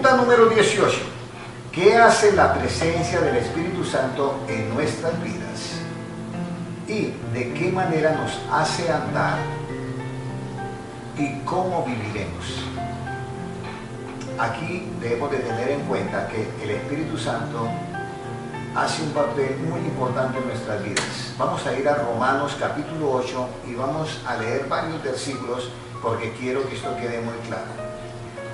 Pregunta número 18. ¿Qué hace la presencia del Espíritu Santo en nuestras vidas? ¿Y de qué manera nos hace andar? ¿Y cómo viviremos? Aquí debemos de tener en cuenta que el Espíritu Santo hace un papel muy importante en nuestras vidas. Vamos a ir a Romanos capítulo 8 y vamos a leer varios versículos porque quiero que esto quede muy claro.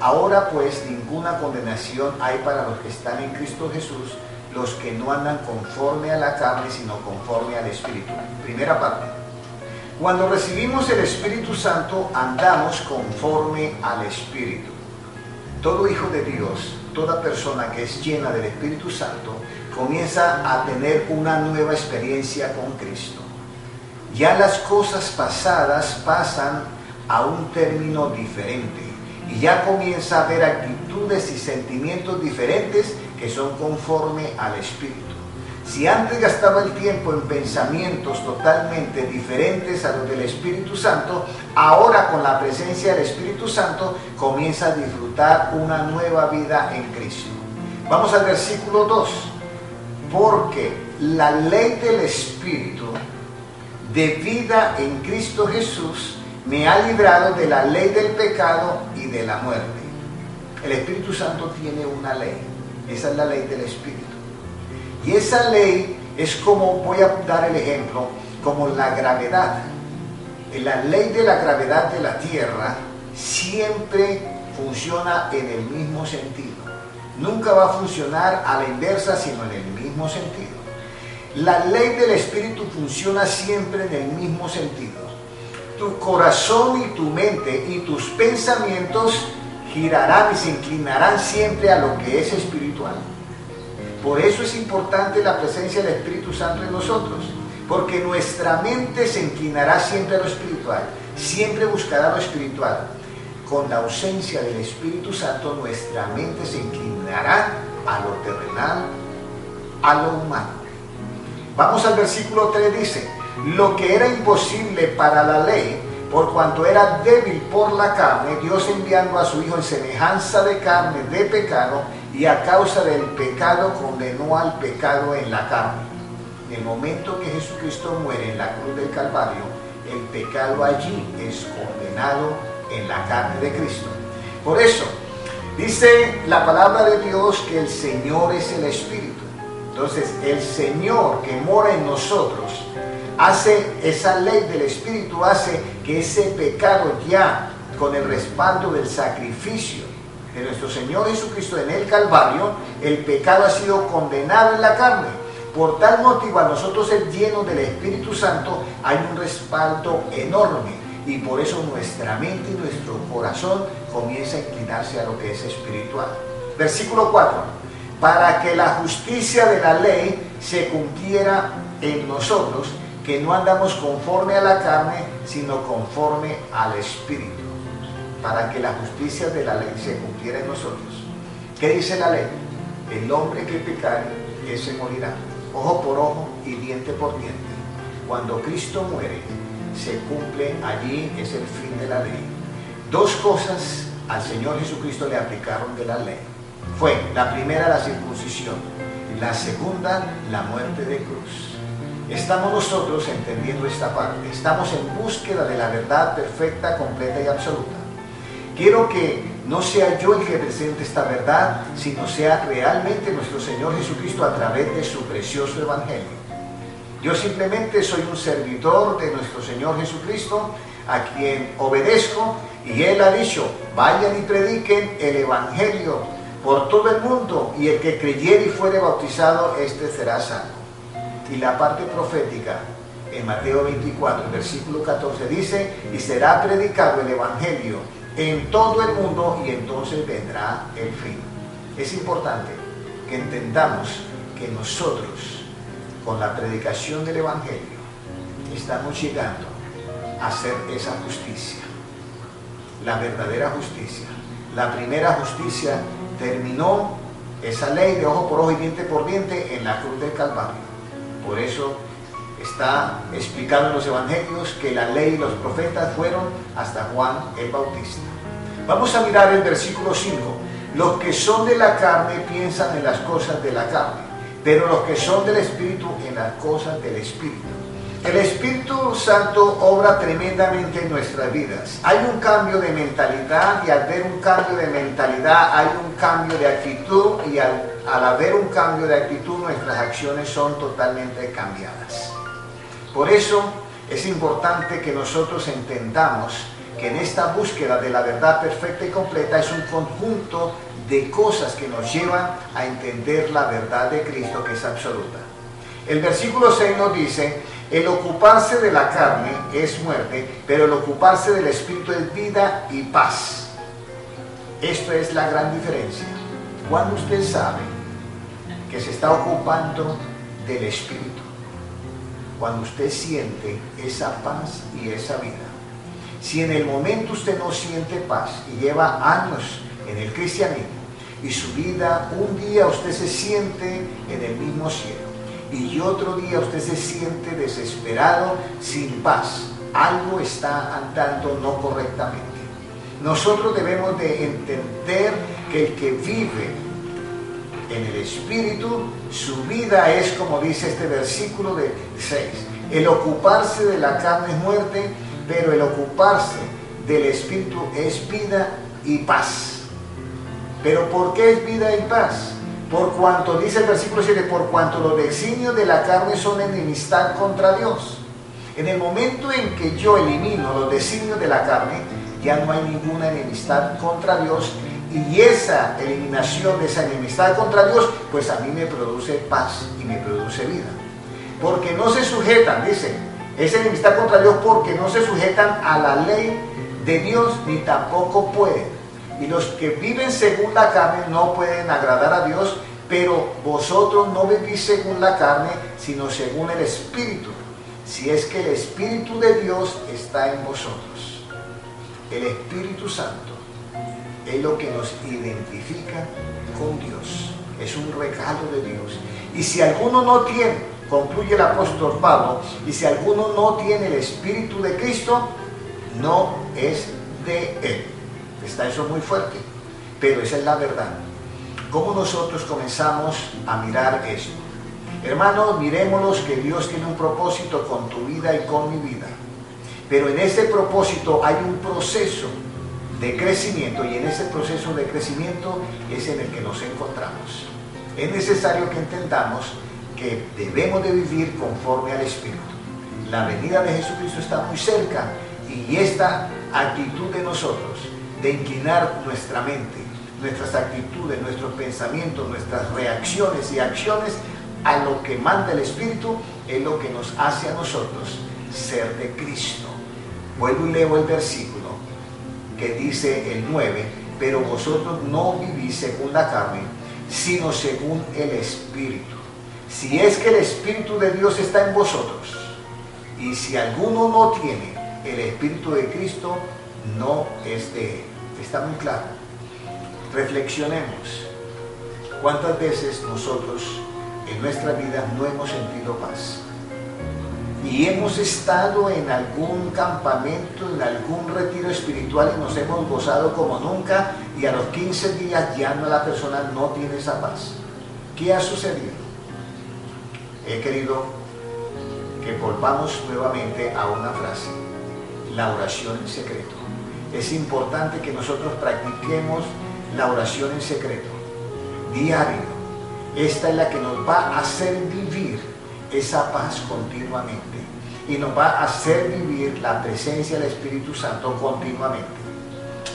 Ahora pues ninguna condenación hay para los que están en Cristo Jesús, los que no andan conforme a la carne, sino conforme al Espíritu. Primera parte. Cuando recibimos el Espíritu Santo, andamos conforme al Espíritu. Todo hijo de Dios, toda persona que es llena del Espíritu Santo, comienza a tener una nueva experiencia con Cristo. Ya las cosas pasadas pasan a un término diferente y ya comienza a haber actitudes y sentimientos diferentes que son conforme al Espíritu. Si antes gastaba el tiempo en pensamientos totalmente diferentes a los del Espíritu Santo, ahora con la presencia del Espíritu Santo comienza a disfrutar una nueva vida en Cristo. Vamos al versículo 2. Porque la ley del Espíritu de vida en Cristo Jesús me ha librado de la ley del pecado y de la muerte. El Espíritu Santo tiene una ley. Esa es la ley del Espíritu. Y esa ley es como, voy a dar el ejemplo, como la gravedad. La ley de la gravedad de la Tierra siempre funciona en el mismo sentido. Nunca va a funcionar a la inversa, sino en el mismo sentido. La ley del Espíritu funciona siempre en el mismo sentido. Tu corazón y tu mente y tus pensamientos girarán y se inclinarán siempre a lo que es espiritual. Por eso es importante la presencia del Espíritu Santo en nosotros, porque nuestra mente se inclinará siempre a lo espiritual, siempre buscará lo espiritual. Con la ausencia del Espíritu Santo, nuestra mente se inclinará a lo terrenal, a lo humano. Vamos al versículo 3, dice: lo que era imposible para la ley, por cuanto era débil por la carne, Dios enviando a su Hijo en semejanza de carne de pecado, y a causa del pecado condenó al pecado en la carne. En el momento que Jesucristo muere en la cruz del Calvario, el pecado allí es condenado en la carne de Cristo. Por eso dice la palabra de Dios que el Señor es el Espíritu. Entonces el Señor que mora en nosotros hace, esa ley del Espíritu hace que ese pecado, ya con el respaldo del sacrificio de nuestro Señor Jesucristo en el Calvario, el pecado ha sido condenado en la carne. Por tal motivo, a nosotros ser llenos del Espíritu Santo hay un respaldo enorme, y por eso nuestra mente y nuestro corazón comienza a inclinarse a lo que es espiritual. Versículo 4. Para que la justicia de la ley se cumpliera en nosotros, que no andamos conforme a la carne, sino conforme al Espíritu. Para que la justicia de la ley se cumpliera en nosotros. ¿Qué dice la ley? El hombre que pecare, ese morirá. Ojo por ojo y diente por diente. Cuando Cristo muere, se cumple allí, es el fin de la ley. Dos cosas al Señor Jesucristo le aplicaron de la ley. Fue la primera, la circuncisión; la segunda, la muerte de cruz. Estamos nosotros entendiendo esta parte. Estamos en búsqueda de la verdad perfecta, completa y absoluta. Quiero que no sea yo el que presente esta verdad, sino sea realmente nuestro Señor Jesucristo a través de su precioso Evangelio. Yo simplemente soy un servidor de nuestro Señor Jesucristo, a quien obedezco, y Él ha dicho: vayan y prediquen el Evangelio por todo el mundo, y el que creyere y fuere bautizado, éste será salvo. Y la parte profética en Mateo 24, versículo 14 dice: y será predicado el Evangelio en todo el mundo, y entonces vendrá el fin. Es importante que entendamos que nosotros, con la predicación del Evangelio, estamos llegando a hacer esa justicia, la verdadera justicia. La primera justicia terminó, esa ley de ojo por ojo y diente por diente, en la cruz del Calvario. Por eso está explicado en los evangelios que la ley y los profetas fueron hasta Juan el Bautista. Vamos a mirar el versículo 5. Los que son de la carne piensan en las cosas de la carne, pero los que son del Espíritu en las cosas del Espíritu. El Espíritu Santo obra tremendamente en nuestras vidas. Hay un cambio de mentalidad y al ver un cambio de mentalidad hay un cambio de actitud y al haber un cambio de actitud nuestras acciones son totalmente cambiadas. Por eso es importante que nosotros entendamos que en esta búsqueda de la verdad perfecta y completa es un conjunto de cosas que nos llevan a entender la verdad de Cristo, que es absoluta. El versículo 6 nos dice: el ocuparse de la carne es muerte, pero el ocuparse del Espíritu es vida y paz. Esto es la gran diferencia. Cuando usted sabe que se está ocupando del Espíritu, cuando usted siente esa paz y esa vida. Si en el momento usted no siente paz y lleva años en el cristianismo y su vida, un día usted se siente en el mismo cielo y otro día usted se siente desesperado, sin paz, algo está andando no correctamente. Nosotros debemos de entender que el que vive en el Espíritu, su vida es como dice este versículo de 6. El ocuparse de la carne es muerte, pero el ocuparse del Espíritu es vida y paz. ¿Pero por qué es vida y paz? Por cuanto, dice el versículo 7, por cuanto los designios de la carne son enemistad contra Dios. En el momento en que yo elimino los designios de la carne, ya no hay ninguna enemistad contra Dios, y esa eliminación de esa enemistad contra Dios, pues a mí me produce paz y me produce vida. Porque no se sujetan, dice, esa enemistad contra Dios porque no se sujetan a la ley de Dios ni tampoco pueden. Y los que viven según la carne no pueden agradar a Dios, pero vosotros no vivís según la carne, sino según el Espíritu, si es que el Espíritu de Dios está en vosotros. El Espíritu Santo es lo que nos identifica con Dios, es un regalo de Dios. Y si alguno no tiene, concluye el apóstol Pablo, y si alguno no tiene el Espíritu de Cristo, no es de Él. Está eso muy fuerte, pero esa es la verdad. ¿Cómo nosotros comenzamos a mirar esto? Hermanos, miremoslos que Dios tiene un propósito con tu vida y con mi vida. Pero en ese propósito hay un proceso de crecimiento, y en ese proceso de crecimiento es en el que nos encontramos. Es necesario que entendamos que debemos de vivir conforme al Espíritu. La venida de Jesucristo está muy cerca, y esta actitud de nosotros de inclinar nuestra mente, nuestras actitudes, nuestros pensamientos, nuestras reacciones y acciones a lo que manda el Espíritu es lo que nos hace a nosotros ser de Cristo. Vuelvo y leo el versículo que dice el 9, pero vosotros no vivís según la carne, sino según el Espíritu. Si es que el Espíritu de Dios está en vosotros, y si alguno no tiene el Espíritu de Cristo, no es de Él. Está muy claro. Reflexionemos. ¿Cuántas veces nosotros en nuestra vida no hemos sentido paz? Y hemos estado en algún campamento, en algún retiro espiritual y nos hemos gozado como nunca, y a los 15 días ya la persona no tiene esa paz. ¿Qué ha sucedido? He querido que volvamos nuevamente a una frase: la oración en secreto. Es importante que nosotros practiquemos la oración en secreto, diario. Esta es la que nos va a hacer vivir esa paz continuamente y nos va a hacer vivir la presencia del Espíritu Santo continuamente.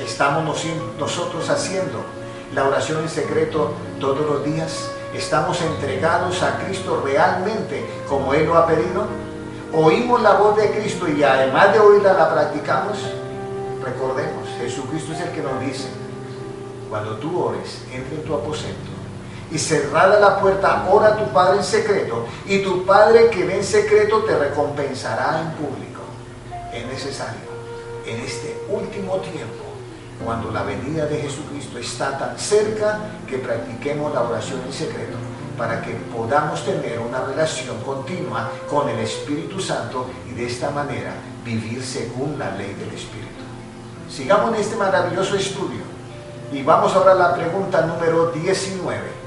Estamos nosotros haciendo la oración en secreto todos los días. Estamos entregados a Cristo realmente como Él lo ha pedido. Oímos la voz de Cristo y además de oírla la practicamos. Recordemos, Jesucristo es el que nos dice: cuando tú ores, entra en tu aposento y cerrada la puerta, ora a tu Padre en secreto, y tu Padre que ve en secreto te recompensará en público. Es necesario en este último tiempo, cuando la venida de Jesucristo está tan cerca, que practiquemos la oración en secreto, para que podamos tener una relación continua con el Espíritu Santo y de esta manera vivir según la ley del Espíritu. Sigamos en este maravilloso estudio Y vamos ahora a la pregunta número 19.